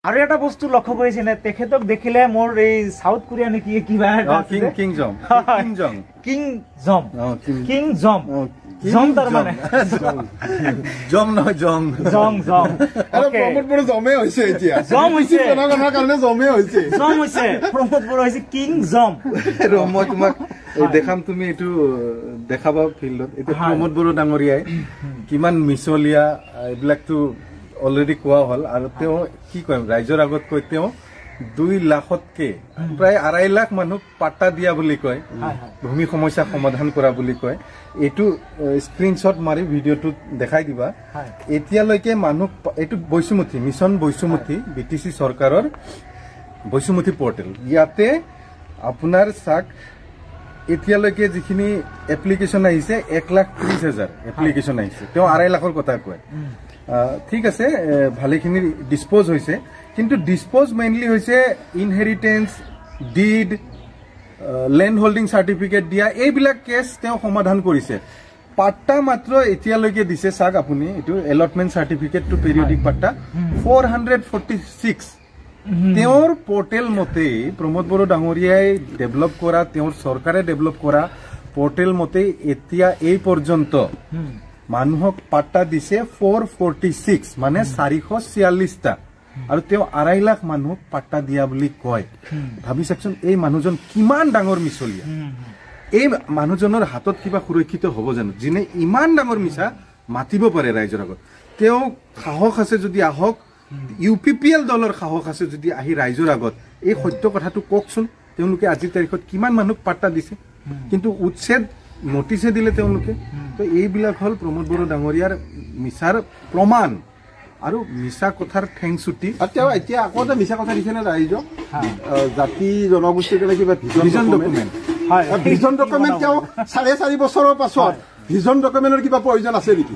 আৰু এটা বস্তু লক্ষ্য কৰিছেনে তেখেতক দেখিলে মোৰ এই সাউথ কোৰিয়া নেকি কিবা কিং জম জম তাৰ মানে জম নহয় জং প্ৰমোদ বড়ো জমে হৈছে এতিয়া জম হৈছে জনগণৰ কাৰণে জমে হৈছে প্ৰমোদ বড়ো হৈছে কিং জম মই তোমাক দেখাম তুমি এইটো দেখাবা ফিল্ডত এইটো প্ৰমোদ বড়ো ডাঙৰীয়াই কিমান মিছলিয়া এইবিলাকতো অলৰেডি কোৱা হ'ল আৰু তেওঁ কি কয় ৰাইজৰ আগত কৈ তেওঁ 2 লাখতকে প্ৰায় 2.5 লাখ মানুহ পাট্টা দিয়া বুলি কয় ভূমি সমস্যা সমাধান কৰা বুলি কয় এইটো স্ক্ৰিনশ্বট মাৰি ভিডিঅ'টো দেখাই দিবা এতিয়ালৈকে মানুহ এইটো বৈশুমতি মিছন বৈশুমতি বিটিসি চৰকাৰৰ বৈশুমতি পৰ্টেল ইয়াতে আপোনাৰ সাক এতিয়ালৈকে যিখিনি এপ্লিকেশন আহিছে 1,30,000 এপ্লিকেশন আহিছে তেওঁ 2.5 লাখৰ কথা কয় ঠিক আছে ভালেখিনি ডিসপোজ হৈছে কিন্তু ডিসপোজ মেইনলি হৈছে inheritance did land holding certificate দিয়া এইবিলাক কেছ তেওঁ সমাধান কৰিছে পাট্টা মাত্ৰ এতিয়ালৈকে দিছে সাক আপুনি এটো এলটমেন্ট সাৰ্টিফিকেট টু পেৰিয়ডিক পাট্টা 446 তেওঁৰ পোৰ্টেল মতে প্ৰমোদ বড়ো ডাঙৰীয়াই ডেভেলপ কৰা তেওঁৰ চৰকাৰে ডেভেলপ কৰা পোৰ্টেল মতে এতিয়া এই পৰ্যন্ত মানুহক পাট্টা দিছে 446 মানে 446 টা আৰু তেওঁ 2.5 লাখ মানুহক পাট্টা দিয়া বুলি কয় ভাবি চাকচোন এই মানুহজন কিমান ডাঙৰ মিছলিয়া এই মানুহজনৰ হাতত কিবা সুৰক্ষিত হ'ব জানো যিনে ইমান ডাঙৰ মিছা মাতিব পাৰে ৰাইজৰ আগত তেওঁ সাহস আছে যদি আহক ইউপিপিএল দলৰ সাহস আছে যদি আহি ৰাইজৰ আগত এই সত্য কথাটো কওকচোন তেওঁলোকে আজিৰ তাৰিখত কিমান মানুহক পাট্টা দিছে কিন্তু উচ্ছেদ নোটিছে দিলে তেওঁলোকে তো এইবিলাক হল প্ৰমোদ বড়ো ডাঙৰীয়াৰ মিছাৰ প্ৰমাণ আৰু মিছা কথাৰ ঠেংচুটি এতিয়া আকৌ এটা মিছা কথা দিছে নে ৰাইজক জাতি জনগোষ্ঠীৰ কাৰণে কিবা ভিজন ডকুমেণ্ট ভিজন ডকুমেণ্ট তেওঁ 4.5 বছৰৰ পাছত ভিজন ডকুমেণ্টৰ কিবা প্ৰয়োজন আছে নেকি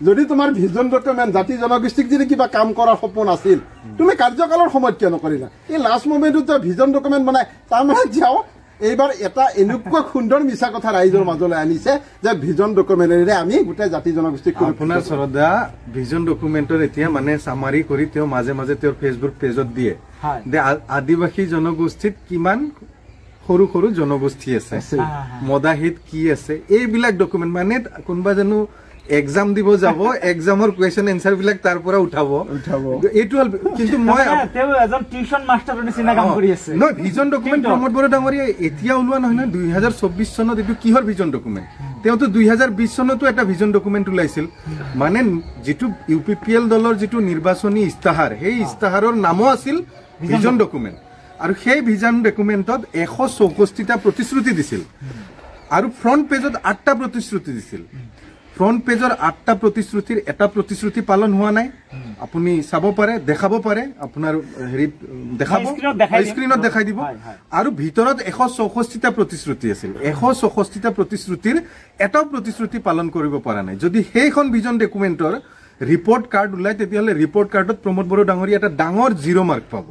যদি তোমাৰ ভিজন ডকুমেণ্ট জাতি জনগোষ্ঠীক যদি কিবা কাম কৰাৰ সপোন আছিল তুমি কাৰ্যকালৰ সময়ত কিয় নকৰিলা এই লাষ্ট মোমেণ্টত ভিজন ডকুমেণ্ট বনাই তাৰমানে যাও এইবাৰ এটা এনেকুৱা সুন্দৰ মিছা কথা ৰাইজৰ মাজলৈ আনিছে যে ভিজন ডকুমেণ্টেৰে আমি গোটেই জাতি জনগোষ্ঠীক আপোনাৰ শ্ৰদ্ধা ভিজন ডকুমেণ্টৰ এতিয়া মানে সামাৰি কৰি তেওঁ মাজে মাজে তেওঁৰ ফেচবুক পেজত দিয়ে যে আদিবাসী জনগোষ্ঠীত কিমান সৰু সৰু জনগোষ্ঠী আছে মদাহিত কি আছে এইবিলাক ডকুমেণ্ট মানে কোনবা জানো এক্সাম দিব যাব এক্সামৰ কোৱেশ্চন এনসাৰ বিলাক তাৰ পৰা উঠাব এইটো কিন্তু মই তেও এজন টিউশন মাষ্টাৰৰ নিচিনা কাম কৰি আছে ন ভিজন ডকুমেণ্ট প্ৰমোদ বড়ো ডাঙৰীয়া এতিয়া ওলোৱা নহয় ন 2024 চনত এইটো কিহৰ ভিজন ডকুমেণ্ট তেওঁতো 2020 চনতো এটা ভিজন ডকুমেণ্ট ওলাইছিল মানে যেটো ইউপিপিএল দলৰ যেটো নিৰ্বাচনী ইস্তাহাৰ সেই ইস্তাহাৰৰ নামো আছিল ভিজন ডকুমেণ্ট আৰু সেই ভিজন ডকুমেণ্টত 164টা প্ৰতিশ্ৰুতি দিছিল আৰু ফ্ৰন্ট পেজত 8টা প্ৰতিশ্ৰুতি দিছিল ফ্ৰন্ট পেজৰ 8টা প্ৰতিশ্ৰুতিৰ এটা প্ৰতিশ্ৰুতি পালন হোৱা নাই আপুনি চাব পাৰে দেখাব পাৰে আপোনাৰ হেৰি দেখাব স্ক্ৰিনত দেখাই দিব আৰু ভিতৰত 164টা প্ৰতিশ্ৰুতি আছিল 164টা প্ৰতিশ্ৰুতিৰ এটা প্ৰতিশ্ৰুতি পালন কৰিব পৰা নাই যদি সেইখন ভিজন ডকুমেণ্টৰ ৰিপৰ্ট কাৰ্ড উলাই তেতিয়াহলে ৰিপৰ্ট কাৰ্ডত প্ৰমোদ বড়ো ডাঙৰীয়া এটা ডাঙৰ 0 মাৰ্ক পাব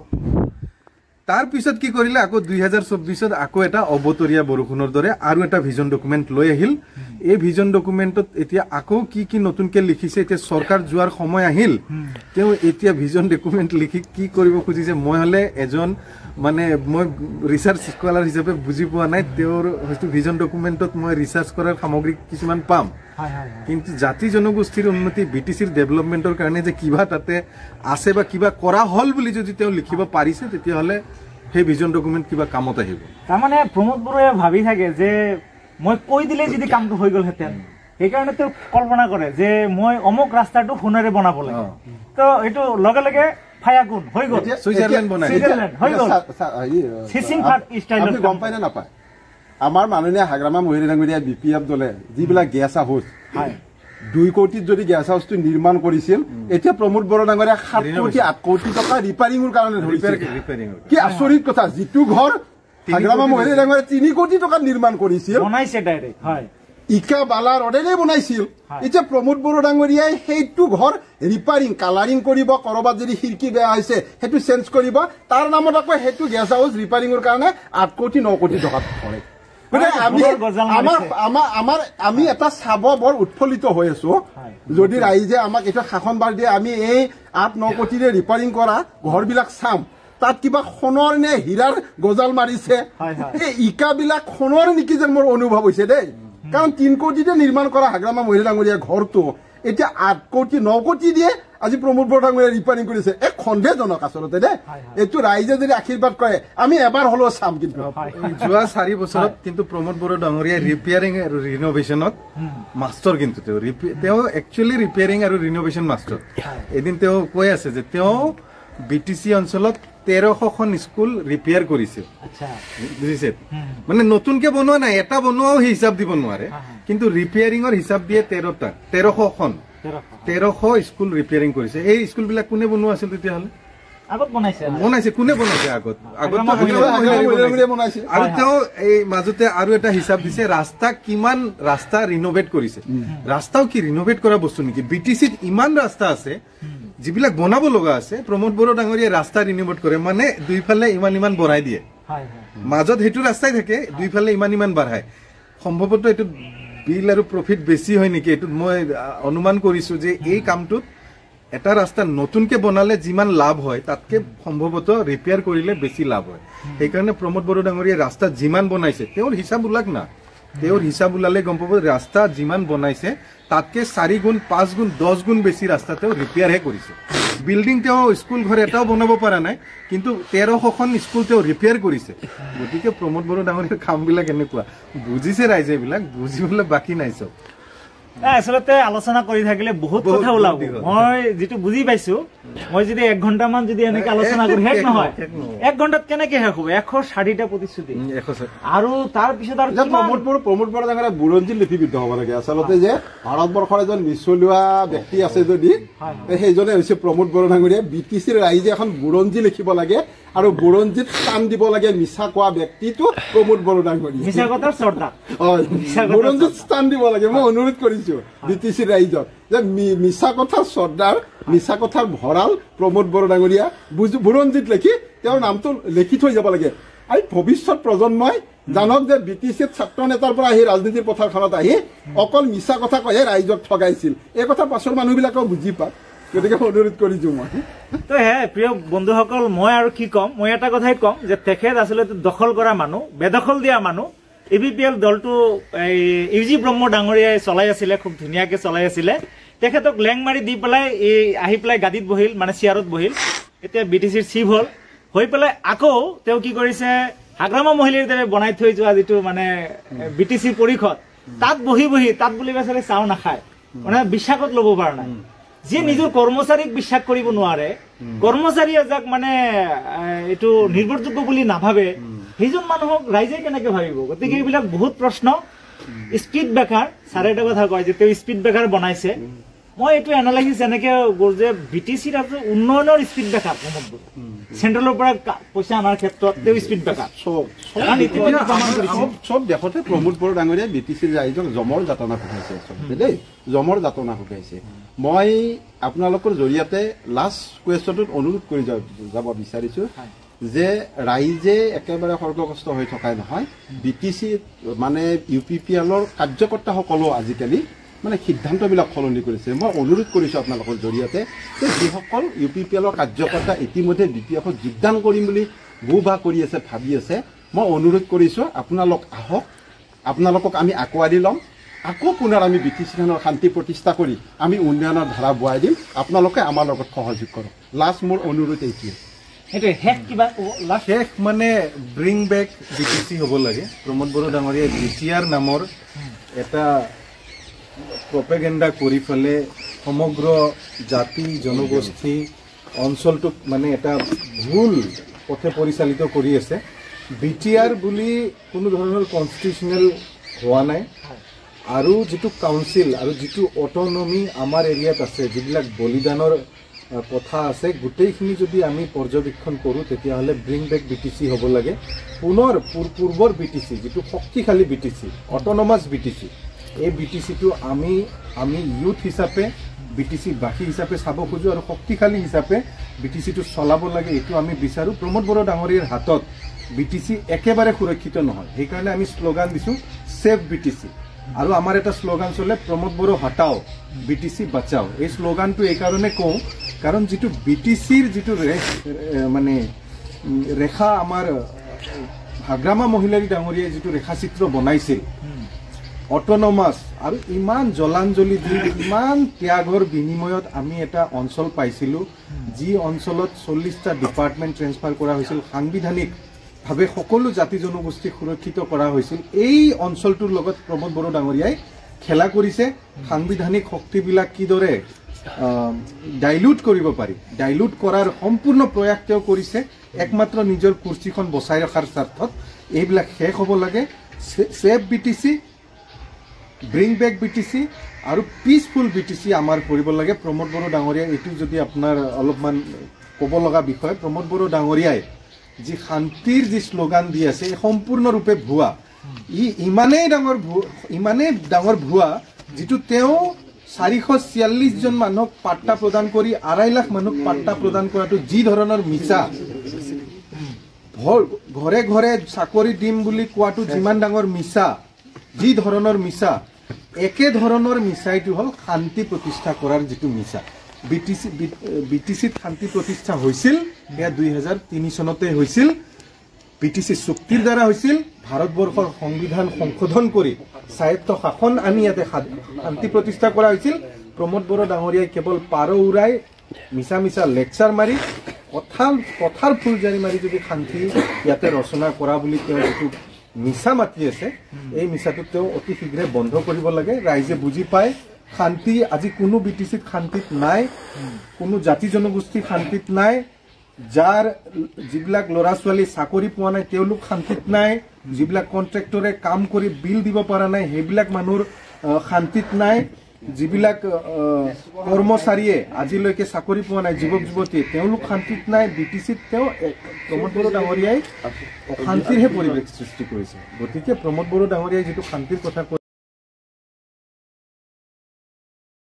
তাৰ পিছত কি কৰিলে আকৌ 2024ত আকৌ এটা অবতৰীয়া বৰষুণৰ দৰে আৰু এটা ভিজন ডকুমেণ্ট লৈ আহিল এই ভিজন ডকুমেণ্টত এতিয়া আকৌ কি নতুনকে লিখিছে এতিয়া চৰকাৰ যোৱাৰ সময় আহিল তেওঁ এতিয়া ভিজন ডকুমেণ্ট লিখি কি কৰিব খুজিছে মই হলে এজন মানে মই ৰিসাৰ্চ স্কলাৰ হিচাপে বুজি পোৱা নাই তেওঁৰ হয়তো ভিজন ডকুমেণ্টত মই ৰিসাৰ্চ কৰাৰ সামগ্ৰী কিছুমান পাম কিন্তু জাতি জনগোষ্ঠীৰ উন্নতি বিটিসিৰ ডেভেলপমেন্টৰ কাৰণে যে কিবা তাতে আছে বা কিবা কৰা হল বুলি যদি তেওঁ লিখিব পাৰিছে তেতিয়া হলে সেই ভিজন ডকুমেণ্ট কিবা কামত আহিব তাৰমানে প্ৰমোদ বড়োয়ে ভাবি থাকে যে মই কৈ দিলে যদি কামটো হৈ গল হেতেন এই কাৰণে তেওঁ কল্পনা কৰে যে মই অমুক ৰাস্তাটো সোণেৰে বনাব লাগে তো এটো লগে লগে ফায়াগুন হৈ গল সুইজাৰল্যান্ড বনাই হৈ গল ফিশিং ফাট স্টাইলত আপুনি গম পায় না নাপায় আমাৰ মাননীয় হাগ্ৰামা মহিলা ডাঙৰীয়া বিপিএফ দলে যিবিলাক গেছ হাউচ 2 কোটিত যদি গেছ হাউচটো নিৰ্মাণ কৰিছিল এতিয়া প্ৰমোদ বড়ো ডাঙৰীয়া 7 কোটি 8 কোটি টকা ৰিপেয়াৰিংৰ কাৰণে ধৰিছে কি আচৰিত কথা যিটো ঘৰ হাগ্ৰামা মহিলা ডাঙৰীয়া 3 কোটি টকা নিৰ্মাণ কৰিছিল বনাইছে ডাইৰেক্ট হয় ইকা বালা ৰডেৰে বনাইছিল এতিয়া প্ৰমোদ বড়ো ডাঙৰীয়াই সেইটো ঘৰ ৰিপেয়াৰিং কালাৰিং কৰিব কৰবাত যদি খিৰকি বেয়া হৈছে হেতু চেঞ্জ কৰিব তাৰ নামত আকৌ হেতু গেছ হাউচ ৰিপেয়াৰিংৰ কাৰণে 8 কোটি 9 কোটি টকা পৰে আমি এটা চাব বৰ উৎফুল্লিত হৈ আছো যদি ৰাইজে আমাক এটা শাসনবাৰ দিয়ে আমি এই 8-9 কোটিৰে ৰিপেয়াৰিং কৰা ঘৰবিলাক চাম তাত কিবা সোণৰ নে হীৰাৰ গজাল মাৰিছে এই ইকাবিলাক সোণৰ নেকি যেন মোৰ অনুভৱ হৈছে দেই কাৰণ 3 কোটিতে নিৰ্মাণ কৰা হাগ্ৰামা মহিলা ডাঙৰীয়া ঘৰটো এতিয়া 8 কোটি 9 কোটি দিয়ে আজি প্ৰমোদ বৰা ডাঙৰীয়া ৰিপেয়াৰিং কৰিছে এক খণ্ডেজনক আচলতে দেই এইটো ৰাইজে যদি আশীৰ্বাদ কৰে আমি এবাৰ হলেও চাম কিন্তু যোৱা 4 বছৰত কিন্তু প্ৰমোদ বৰা ডাঙৰীয়া ৰিপেয়াৰিং আৰু ৰিনোভেশ্যনত মাষ্টাৰ কিন্তু তেওঁ একচুৱেলি ৰিপেয়াৰিং আৰু ৰিনোভেশ্যন মাষ্টাৰ এদিন তেওঁ কৈ আছে যে তেওঁ বিটিসি অঞ্চলত 1300খন স্কুল ৰিপেয়াৰ কৰিছে বুজিছে মানে নতুনকে বনোৱা নাই এটা বনোৱাও হিচাপ দিব নোৱাৰে কিন্তু ৰিপেয়াৰিংৰ হিচাপ দিয়ে 1300খন 1300 স্কুল ৰিপেয়াৰিং কৰিছে এই স্কুলবিলাক কোনে বনোৱা আছিল তেতিয়া হলে আগত বনাইছে কোনে বনাইছে আগত আৰু তেওঁ এই মাজতে আৰু এটা হিচাপ দিছে কিমান ৰাস্তা ৰিনোভেট কৰিছে ৰাস্তাও কি ৰিনোভেট কৰা বস্তু নেকি বিটিসিত ইমান ৰাস্তা আছে যিবিলাক বনাব লগা আছে প্ৰমোদ বৰা ডাঙৰীয়া ৰাস্তা ৰিনোভেট কৰে মানে দুইফালে ইমান বঢ়াই দিয়ে মাজত হেতু ৰাস্তাই থাকে দুইফালে ইমান বঢ়ায় সম্ভৱতঃ এটো বিল আৰু প্ৰফিট বেছি হয় নেকি এটো মই অনুমান কৰিছো যে এই কামটোত এটা ৰাস্তা নতুনকে বনালে যিমান লাভ হয় তাতকে সম্ভৱতঃ ৰিপেয়াৰ কৰিলে বেছি লাভ হয় সেই কাৰণে প্ৰমোদ বৰা ডাঙৰীয়া ৰাস্তা যিমান বনাইছে তেওঁৰ হিচাপ উলাক না তেওঁৰ হিচাপ উলালে গম পাব ৰাস্তা যিমান বনাইছে তাতকে 4 গুণ 5 গুণ 10 গুণ বেছি ৰাস্তা তেওঁ ৰিপেয়াৰ হে কৰিছে বিল্ডিং তেওঁ স্কুল ঘৰ এটাও বনাব পৰা নাই কিন্তু 1300খন স্কুল তেওঁ ৰিপেয়াৰ কৰিছে গতিকে প্ৰমোদ বৰা ডাঙৰীয়াৰ কামবিলাক এনেকুৱা বুজিছে ৰাইজে এইবিলাক বুজিবলৈ বাকি নাই সব আসলতে আলোচনা কৰি থাকিলে বহুত কথা ওলাব মই যেটো বুজি পাইছো মই যদি 1 ঘন্টা মান যদি এনেকে আলোচনা কৰি হেক নহয় 1 ঘন্টাত কেনেকে হেক হ'ব 160টা প্ৰতিশ্ৰুতি আৰু তাৰ পিছত আৰু প্ৰমোদ বৰা ডাঙৰীয়া বুৰঞ্জী লিপিবদ্ধ হ'ব লাগে আচলতে যে ভাৰতবৰ্ষৰ এজন মিছলোৱা ব্যক্তি আছে যদি সেইজনে হৈছে প্ৰমোদ বৰা ডাঙৰীয়া বিটিসিৰ ৰাইজে এখন বুৰঞ্জী লিখিব লাগে আৰু বুৰঞ্জীত স্থান দিব লাগে মিছা কোৱা ব্যক্তিটো প্ৰমোদ বৰা ডাঙৰীয়া মিছা কথাৰ চৰ্দাৰ বুৰঞ্জীত স্থান দিব লাগে মই অনুৰোধ কৰিছো বিটিসিৰ ৰাইজক যে মিছা কথাৰ চৰ্দাৰ মিছা কথাৰ ভৰাল প্ৰমোদ বৰা ডাঙৰীয়া বুৰঞ্জীত লিখি তেওঁৰ নামটো লিখি থৈ যাব লাগে আৰু ভৱিষ্যত প্ৰজন্মই জানক যে বিটিসিত ছাত্ৰ নেতাৰ পৰা আহি ৰাজনীতিৰ পথাৰখনত আহি অকল মিছা কথা কয়ে ৰাইজক ঠগাইছিল এই কথা পাছৰ মানুহবিলাকেও বুজি পায় গতিকে অনুৰোধ কৰিছো মই তো প্ৰিয় বন্ধুসকল মই আৰু কি কম মই এটা কথাই কম যে তেখেত আচলতে দখল কৰা মানুহ বেদখল দিয়া মানুহ এবিপিএল দলটো ইউজি ব্ৰহ্ম ডাঙৰীয়াই চলাই আছিলে খুব ধুনীয়াকে চলাই আছিলে তেখেতক লেং মাৰি দি পেলাই আহি পেলাই গাদীত বহিল মানে চিয়াৰত বহিল এতিয়া বিটিসিৰ চিফ হল হৈ পেলাই আকৌ তেওঁ কি কৰিছে হাগ্ৰামা মহিলাৰ দৰে বনাই থৈ যোৱা যেটো মানে বিটিসিৰ পৰিষদ তাত বহি তাত বুলি বেচাৰে চাও নাখায় মানে বিশ্বাসত ল'ব পৰা নাই যে নিজৰ কৰ্মচাৰীক বিশ্বাস কৰিব নোৱাৰে কৰ্মচাৰীয়ে যাক মানে এটো নিৰ্ভৰযোগ্য বুলি নাভাবে সেইজন মানুহক ৰাইজে কেনেকে ভাবিব গতিকে এইবিলাক বহুত প্ৰশ্ন স্পিড ব্ৰেকাৰ সাৰে এটা কথা কয় যে তেওঁ স্পিড ব্ৰেকাৰ বনাইছে মই এটো এনালাইসিস এনেকে যে বিটিসিৰ আছে উন্নয়নৰ স্পিড ব্ৰেকাৰ সেন্ট্ৰেলৰ পৰা পইচা আনাৰ ক্ষেত্ৰত তেওঁ স্পিড ব্ৰেকাৰ সব দেখতে প্ৰমোদ বৰা ডাঙৰীয়া বিটিসিৰ ৰাইজক জমৰ যাতনা খুৱাইছে দেই জমৰ যাতনা খুৱাইছে মই আপোনালোকৰ জৰিয়তে লাষ্ট কুৱেশ্যনটোত অনুৰোধ কৰি যাব বিচাৰিছো যে ৰাইজে একেবাৰে সৰ্বগ্ৰস্ত হৈ থকাই নহয় বিটিসি মানে ইউপিপিএলৰ কাৰ্যকৰ্তাসকলো আজিকালি মানে সিদ্ধান্তবিলাক সলনি কৰিছে মই অনুৰোধ কৰিছো আপোনালোকৰ জৰিয়তে যে যিসকল ইউপিপিএলৰ কাৰ্যকৰ্তা ইতিমধ্যে বিটিএফত যোগদান কৰিম বুলি গুবা কৰি আছে ভাবি আছে মই অনুৰোধ কৰিছো আপোনালোক আহক আপোনালোকক আমি আকোৱালি ল'ম আকৌ পুনৰ আমি বিটিসিখনৰ শান্তি প্ৰতিষ্ঠা কৰি আমি উন্নয়নৰ ধাৰা বঢ়াই দিম আপোনালোকে আমাৰ লগত সহযোগ কৰক লাষ্ট মোৰ অনুৰোধ এইটোৱে এটা হেক কিবা শেষ মানে ব্ৰিং বেক বিটিসি হ'ব লাগে প্ৰমোদ বৰা ডাঙৰীয়া বিটিআৰ নামৰ এটা প্ৰপেগেণ্ডা কৰি ফেলে সমগ্ৰ জাতি জনগোষ্ঠী অঞ্চলটোক মানে এটা ভুল পথে পৰিচালিত কৰি আছে বিটিআৰ বুলি কোনো ধৰণৰ কনষ্টিটিউচনেল হোৱা নাই আৰু যেটো কাউন্সিল আৰু যেটো অটোনমি আমাৰ এৰিয়াত আছে যিবিলাক বলিদানৰ কথা আছে গোটেইখিনি যদি আমি পৰ্যবেক্ষণ কৰোঁ তেতিয়াহ'লে ব্ৰিং বেক বিটিসি হ'ব লাগে পুনৰ পূৰ্বৰ বিটিসি যেটো শক্তিশালী বিটিসি অটোনমাছ বিটিসি এই বিটিসিটো আমি ইউথ হিচাপে বিটিসি বাসী হিচাপে চাব খোজো আৰু শক্তিশালী হিচাপে বিটিসিটো চলাব লাগে এটো আমি বিচাৰো প্ৰমোদ বৰা ডাঙৰীয়াৰ হাতত বিটিসি একেবাৰে সুৰক্ষিত নহয় সেইকাৰণে আমি শ্লোগান দিছো সেভ বিটিসি আৰু আমাৰ এটা শ্লোগান চলে প্ৰমোদ বড়ো হটাও বিটিসি বাঁচাও এই শ্লোগানটো এই কাৰণে কওঁ কাৰণ যেটো বিটিসিৰ যেটো মানে ৰেখা আমাৰ হাগ্ৰামা মহিলাৰী ডাঙৰীয়াই যেটো ৰেখাচিত্ৰ বনাইছিল অটোনমাস আৰু ইমান জলাঞ্জলি দি ইমান ত্যাগৰ বিনিময়ত আমি এটা অঞ্চল পাইছিলো যি অঞ্চলত 40টা ডিপাৰ্টমেন্ট ট্ৰান্সফাৰ কৰা হৈছিল সাংবিধানিক ভাবে সকলো জাতি জনগোষ্ঠী সুৰক্ষিত কৰা হৈছিল এই অঞ্চলটোৰ লগত প্ৰমোদ বড়ো ডাঙৰীয়াই খেলা কৰিছে সাংবিধানিক শক্তিবিলাক কিদৰে ডাইলুট কৰিব পাৰি ডাইলুট কৰাৰ সম্পূৰ্ণ প্ৰয়াস তেওঁ কৰিছে একমাত্ৰ নিজৰ কুৰ্চীখন বচাই ৰখাৰ স্বাৰ্থত এইবিলাক শেষ হ'ব লাগে save BTC bring back BTC আৰু পিসফুল বিটিসি আমাৰ কৰিব লাগে প্ৰমোদ বড়ো ডাঙৰীয়া এটো যদি আপোনাৰ অলপমান ক'ব লগা বিষয় প্ৰমোদ বড়ো ডাঙৰীয়াই যি শান্তিৰ যি শ্লোগান দি আছে সম্পূৰ্ণৰূপে ভুৱা ইমানেই ডাঙৰ ভুৱা যেটো তেওঁ 446 জন মানুহক পাট্টা প্ৰদান কৰি 2.5 লাখ মানুহক পাট্টা প্ৰদান কৰাটো যি ধৰণৰ মিছা ঘৰে ঘৰে চাকৰি দিম বুলি কোৱাটো যিমান ডাঙৰ মিছা যি ধৰণৰ মিছা একে ধৰণৰ মিছাইটো হল শান্তি প্ৰতিষ্ঠা কৰাৰ যেটো মিছা বিটিসিত শান্তি প্ৰতিষ্ঠা হৈছিল এয়া 2003 চনতে হৈছিল বিটিসি চুক্তিৰ দ্বাৰা হৈছিল ভাৰতবৰ্ষৰ সংবিধান সংশোধন কৰি স্বায়ত্ত শাসন আনি ইয়াতে শান্তি প্ৰতিষ্ঠা কৰা হৈছিল প্ৰমোদ বড়ো ডাঙৰীয়াই কেৱল পাৰ উৰাই মিছা লেকচাৰ মাৰি কথাৰ ফুলজাৰি মাৰি যদি শান্তি ইয়াতে ৰচনা কৰা বুলি তেওঁ যেটো মিছা মাতি আছে এই মিছাটো তেওঁ অতি শীঘ্ৰে বন্ধ কৰিব লাগে ৰাইজে বুজি পায় শান্তি আজি কোনো বিটিসিত শান্তিত নাই কোনো জাতি জনগোষ্ঠী শান্তিত নাই যাৰ যিবিলাক লৰা ছোৱালী চাকৰি পোৱা নাই তেওঁলোক শান্তিত নাই যিবিলাক কন্ট্ৰাক্টৰে কাম কৰি বিল দিব পৰা নাই হেবিলাক মানুহৰ শান্তিত নাই যিবিলাক কৰ্মচাৰীয়ে আজিলৈকে চাকৰি পোৱা নাই যুৱক যুৱতী তেওঁলোক শান্তিত নাই বিটিসিত তেওঁ প্ৰমোদ বড়ো ডাঙৰীয়াই অশান্তিৰহে পৰিৱেশ সৃষ্টি কৰিছে গতিকে প্ৰমোদ বড়ো ডাঙৰীয়াই যেটো শান্তিৰ কথা